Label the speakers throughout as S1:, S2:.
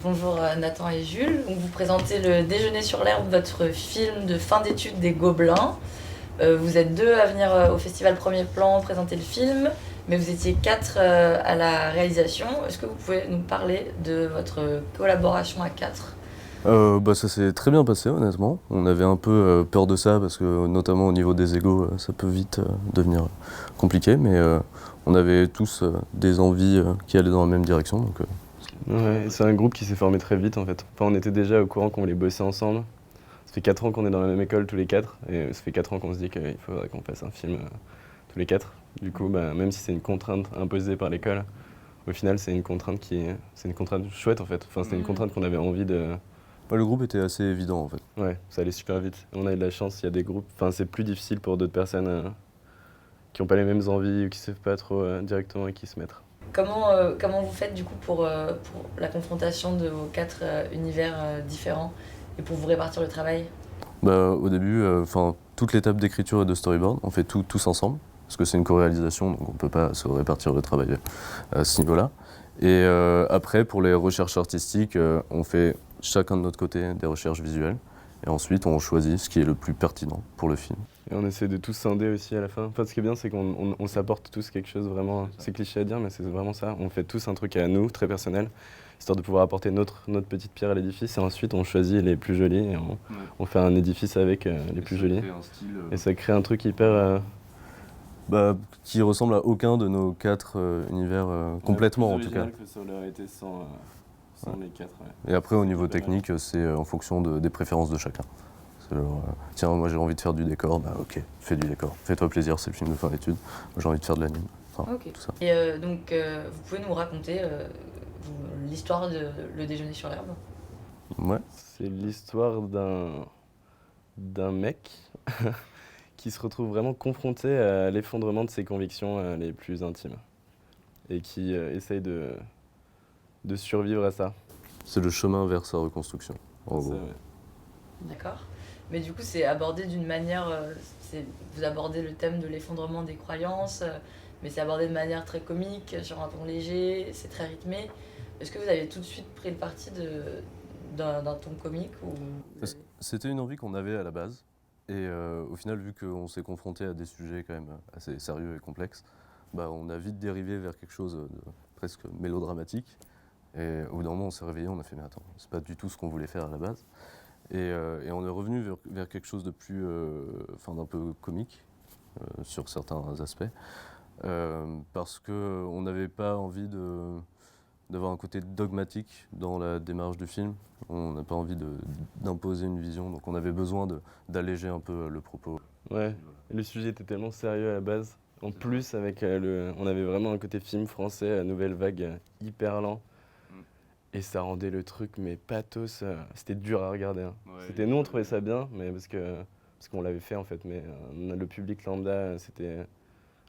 S1: Bonjour Nathan et Jules. Donc, vous présentez le Déjeuner sur l'herbe, votre film de fin d'études des Gobelins. Vous êtes deux à venir au festival Premier Plan présenter le film, mais vous étiez quatre à la réalisation. Est-ce que vous pouvez nous parler de votre collaboration à quatre?
S2: Ça s'est très bien passé honnêtement. On avait un peu peur de ça parce que notamment au niveau des égos, ça peut vite devenir compliqué, mais on avait tous des envies qui allaient dans la même direction.
S3: Ouais, c'est un groupe qui s'est formé très vite en fait. Enfin, on était déjà au courant qu'on voulait bosser ensemble. Ça fait 4 ans qu'on est dans la même école tous les quatre, et ça fait 4 ans qu'on se dit qu'il faudrait qu'on fasse un film tous les quatre. Du coup, même si c'est une contrainte imposée par l'école, au final c'est une contrainte c'est une contrainte chouette en fait. Enfin, c'était une contrainte qu'on avait envie de.
S2: Le groupe était assez évident en fait.
S3: Ouais, ça allait super vite. On a eu de la chance, il y a des groupes. Enfin, c'est plus difficile pour d'autres personnes qui n'ont pas les mêmes envies ou qui savent pas trop directement à qui se mettre.
S1: Comment vous faites du coup pour la confrontation de vos quatre univers différents et pour vous répartir le travail?
S2: Au début, toute l'étape d'écriture et de storyboard, on fait tout tous ensemble parce que c'est une co-réalisation, donc on peut pas se répartir le travail à ce niveau-là. Et après, pour les recherches artistiques, on fait chacun de notre côté des recherches visuelles. Et ensuite, on choisit ce qui est le plus pertinent pour le film.
S3: Et on essaie de tous scinder aussi à la fin. Enfin, ce qui est bien, c'est qu'on s'apporte tous quelque chose vraiment. C'est cliché à dire, mais c'est vraiment ça. On fait tous un truc à nous, très personnel, histoire de pouvoir apporter notre petite pierre à l'édifice. Et ensuite, on choisit les plus jolis et on fait un édifice avec les plus jolis. Et ça crée un truc hyper.
S2: Qui ressemble à aucun de nos quatre univers complètement en tout cas.
S3: Que ça aurait été sans les quatre. Ouais.
S2: Et après, au niveau technique, c'est en fonction des préférences de chacun. C'est genre, tiens, moi j'ai envie de faire du décor, bah ok, fais du décor. Fais-toi plaisir, c'est le film de fin d'études. Moi j'ai envie de faire de l'anime. Enfin,
S1: Ok.
S2: tout ça.
S1: Et vous pouvez nous raconter l'histoire de Le Déjeuner sur l'herbe?
S2: Ouais.
S3: C'est l'histoire d'un mec qui se retrouve vraiment confronté à l'effondrement de ses convictions les plus intimes et qui essaye de survivre à ça.
S2: C'est le chemin vers sa reconstruction, en gros.
S3: Ouais.
S1: D'accord. Mais du coup, c'est abordé d'une manière. Vous abordez le thème de l'effondrement des croyances, mais c'est abordé de manière très comique, sur un ton léger, c'est très rythmé. Est-ce que vous avez tout de suite pris le parti d'un ton comique ou...
S2: C'était une envie qu'on avait à la base. Et au final, vu qu'on s'est confronté à des sujets quand même assez sérieux et complexes, on a vite dérivé vers quelque chose de presque mélodramatique. Et au bout d'un moment, on s'est réveillé, on a fait mais attends, c'est pas du tout ce qu'on voulait faire à la base. Et on est revenu vers quelque chose de plus, d'un peu comique sur certains aspects, parce qu'on n'avait pas envie d'avoir un côté dogmatique dans la démarche du film. On n'a pas envie d'imposer une vision, donc on avait besoin d'alléger un peu le propos.
S3: Ouais, et le sujet était tellement sérieux à la base. En plus, avec on avait vraiment un côté film français, nouvelle vague, hyper lent. Et ça rendait le truc, mais pathos. C'était dur à regarder. Hein. C'était nous, on trouvait ça bien, mais parce qu'on l'avait fait en fait. Mais le public lambda, c'était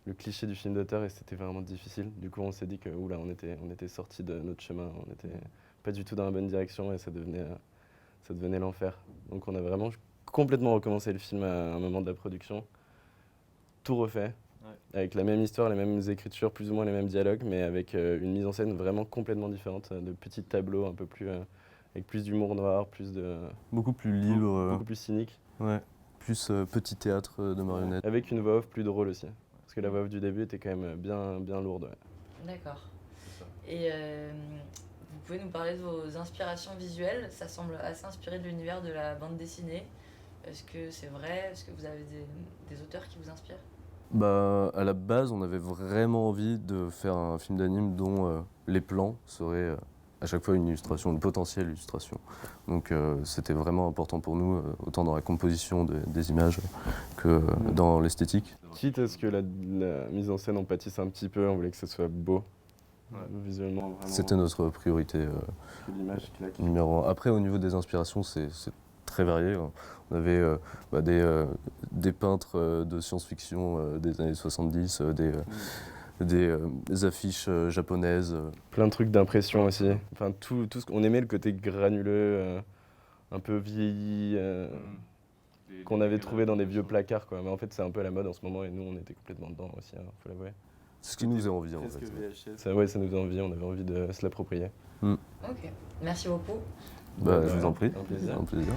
S3: le cliché du film d'auteur et c'était vraiment difficile. Du coup, on s'est dit que oula, on était sortis de notre chemin. On était pas du tout dans la bonne direction et ça devenait l'enfer. Donc, on a vraiment complètement recommencé le film à un moment de la production. Tout refait. Avec la même histoire, les mêmes écritures, plus ou moins les mêmes dialogues, mais avec une mise en scène vraiment complètement différente, de petits tableaux un peu plus avec plus d'humour noir, plus de
S2: Beaucoup plus libre,
S3: beaucoup plus cynique,
S2: ouais. Plus petit théâtre de marionnettes.
S3: avec une voix off plus drôle aussi, parce que la voix off du début était quand même bien lourde. Ouais.
S1: D'accord. Et vous pouvez nous parler de vos inspirations visuelles? Ça semble assez inspiré de l'univers de la bande dessinée. Est-ce que c'est vrai? Est-ce que vous avez des auteurs qui vous inspirent?
S2: À la base, on avait vraiment envie de faire un film d'anime dont les plans seraient à chaque fois une illustration, une potentielle illustration. Donc c'était vraiment important pour nous, autant dans la composition des images que dans l'esthétique.
S3: Quitte à ce que la mise en scène en pâtisse un petit peu, on voulait que ce soit beau, visuellement. Vraiment,
S2: C'était notre priorité
S3: que l'image claque.
S2: numéro un. Après, au niveau des inspirations, c'est très varié. On avait des peintres de science-fiction des années 70, des affiches japonaises.
S3: Plein de trucs d'impression aussi. Enfin, tout ce qu'on aimait, le côté granuleux, un peu vieilli, qu'on avait trouvé dans des vieux placards, quoi. Mais en fait, c'est un peu à la mode en ce moment et nous, on était complètement dedans aussi, hein, faut l'avouer.
S2: ce qui nous est envie en
S3: Presque
S2: fait.
S3: VHS. Ouais, ça nous a envie, on avait envie de se l'approprier.
S1: Ok, merci beaucoup.
S2: Bah, je vous en prie.
S3: Un plaisir.
S2: Un plaisir.